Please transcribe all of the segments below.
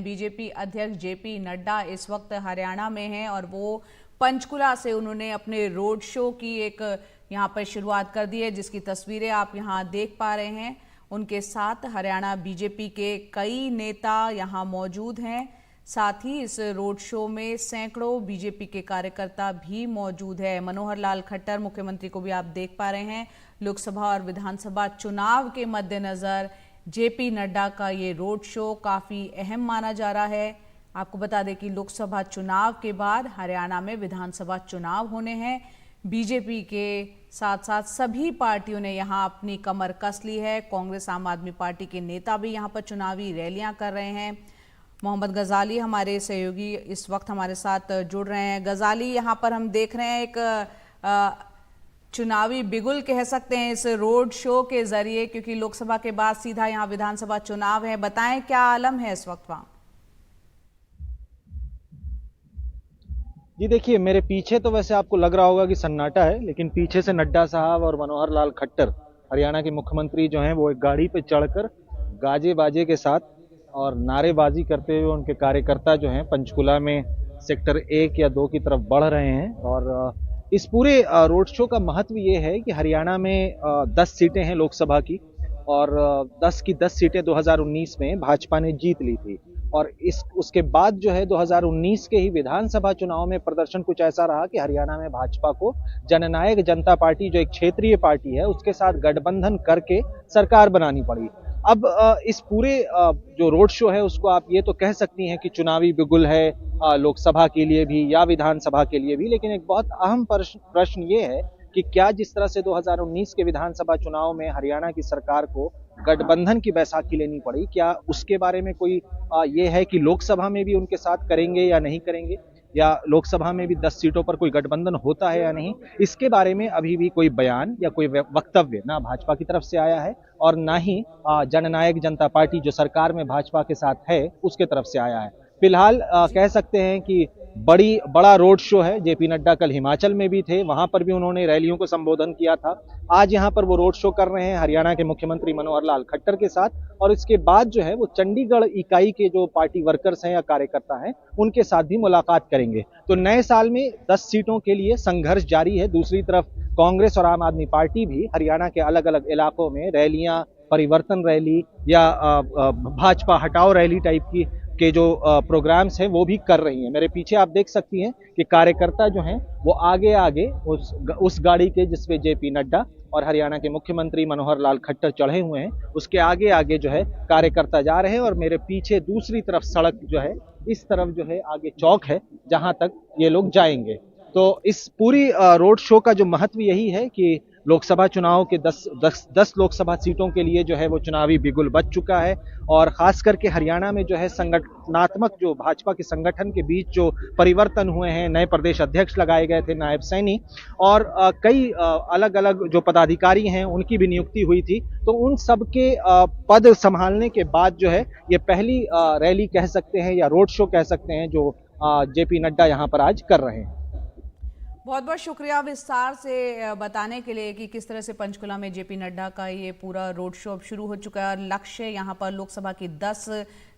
BJP अध्यक्ष JP Nadda इस वक्त हरियाणा में हैं और वो पंचकुला से उन्होंने अपने रोड शो की एक यहां पर शुरुआत कर दी है, जिसकी तस्वीरें आप यहां देख पा रहे हैं। उनके साथ हरियाणा बीजेपी के कई नेता यहां मौजूद हैं। साथ ही इस रोड शो में सैकड़ों बीजेपी के कार्यकर्ता भी मौजूद है। मनोहर लाल खट्टर मुख्यमंत्री को भी आप देख पा रहे हैं। लोकसभा और विधानसभा चुनाव के मद्देनजर जेपी नड्डा का ये रोड शो काफी अहम माना जा रहा है। आपको बता दें कि लोकसभा चुनाव के बाद हरियाणा में विधानसभा चुनाव होने हैं। बीजेपी के साथ साथ सभी पार्टियों ने यहां अपनी कमर कस ली है। कांग्रेस, आम आदमी पार्टी के नेता भी यहां पर चुनावी रैलियां कर रहे हैं। मोहम्मद गजाली हमारे सहयोगी इस वक्त हमारे साथ जुड़ रहे हैं। गजाली, यहां पर हम देख रहे हैं एक चुनावी बिगुल कह सकते हैं इस रोड शो के जरिए, क्योंकि लोकसभा के बाद सीधा यहां विधानसभा चुनाव है। बताएं क्या आलम है इस वक्त वहां? जी देखिए, मेरे पीछे तो वैसे आपको लग रहा होगा कि सन्नाटा है, लेकिन पीछे से नड्डा साहब और मनोहर लाल खट्टर हरियाणा के मुख्यमंत्री जो हैं वो एक गाड़ी पे चढ़कर गाजे बाजे के साथ और नारेबाजी करते हुए उनके कार्यकर्ता जो हैं पंचकुला में सेक्टर 1 या 2 की तरफ बढ़ रहे हैं। और इस पूरे रोड शो का महत्व ये है कि हरियाणा में 10 सीटें हैं लोकसभा की, और 10 की 10 सीटें 2019 में भाजपा ने जीत ली थी। और उसके बाद जो है 2019 के ही विधानसभा चुनाव में प्रदर्शन कुछ ऐसा रहा कि हरियाणा में भाजपा को जननायक जनता पार्टी, जो एक क्षेत्रीय पार्टी है, उसके साथ गठबंधन करके सरकार बनानी पड़ी। अब इस पूरे जो रोड शो है उसको आप ये तो कह सकती हैं कि चुनावी बिगुल है, लोकसभा के लिए भी या विधानसभा के लिए भी। लेकिन एक बहुत अहम प्रश्न ये है कि क्या जिस तरह से 2019 के विधानसभा चुनाव में हरियाणा की सरकार को गठबंधन की बैसाखी लेनी पड़ी, क्या उसके बारे में कोई ये है कि लोकसभा में भी उनके साथ करेंगे या नहीं करेंगे, या लोकसभा में भी 10 सीटों पर कोई गठबंधन होता है या नहीं, इसके बारे में अभी भी कोई बयान या कोई वक्तव्य ना भाजपा की तरफ से आया है और ना ही जननायक जनता पार्टी जो सरकार में भाजपा के साथ है उसके तरफ से आया है। फिलहाल कह सकते हैं कि बड़ा रोड शो है। जेपी नड्डा कल हिमाचल में भी थे, वहां पर भी उन्होंने रैलियों को संबोधन किया था। आज यहां पर वो रोड शो कर रहे हैं हरियाणा के मुख्यमंत्री मनोहर लाल खट्टर के साथ, और इसके बाद जो है वो चंडीगढ़ इकाई के जो पार्टी वर्कर्स हैं या कार्यकर्ता हैं उनके साथ भी मुलाकात करेंगे। तो नए साल में 10 सीटों के लिए संघर्ष जारी है। दूसरी तरफ कांग्रेस और आम आदमी पार्टी भी हरियाणा के अलग अलग इलाकों में रैलियां, परिवर्तन रैली या भाजपा हटाओ रैली टाइप के जो प्रोग्राम्स हैं वो भी कर रही हैं। मेरे पीछे आप देख सकती हैं कि कार्यकर्ता जो हैं वो आगे आगे उस गाड़ी के जिसपे जेपी नड्डा और हरियाणा के मुख्यमंत्री मनोहर लाल खट्टर चढ़े हुए हैं, उसके आगे आगे जो है कार्यकर्ता जा रहे हैं। और मेरे पीछे दूसरी तरफ सड़क जो है, इस तरफ जो है आगे चौक है जहां तक ये लोग जाएंगे। तो इस पूरी रोड शो का जो महत्व यही है कि लोकसभा चुनाव के 10 लोकसभा सीटों के लिए जो है वो चुनावी बिगुल बज चुका है। और खास करके हरियाणा में जो है संगठनात्मक, जो भाजपा के संगठन के बीच जो परिवर्तन हुए हैं, नए प्रदेश अध्यक्ष लगाए गए थे, नायब सैनी, और कई अलग अलग जो पदाधिकारी हैं उनकी भी नियुक्ति हुई थी। तो उन सब के पद संभालने के बाद जो है ये पहली रैली कह सकते हैं या रोड शो कह सकते हैं जो जेपी नड्डा यहाँ पर आज कर रहे हैं। बहुत बहुत शुक्रिया विस्तार से बताने के लिए कि किस तरह से पंचकुला में जेपी नड्डा का ये पूरा रोड शो अब शुरू हो चुका है। और लक्ष्य यहाँ पर लोकसभा की 10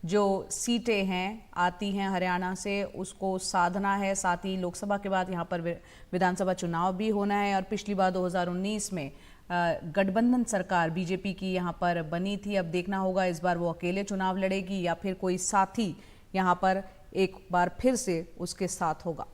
जो सीटें हैं आती हैं हरियाणा से, उसको साधना है। साथ ही लोकसभा के बाद यहाँ पर विधानसभा चुनाव भी होना है। और पिछली बार 2019 में गठबंधन सरकार बीजेपी की यहाँ पर बनी थी। अब देखना होगा इस बार वो अकेले चुनाव लड़ेगी या फिर कोई साथी यहाँ पर एक बार फिर से उसके साथ होगा।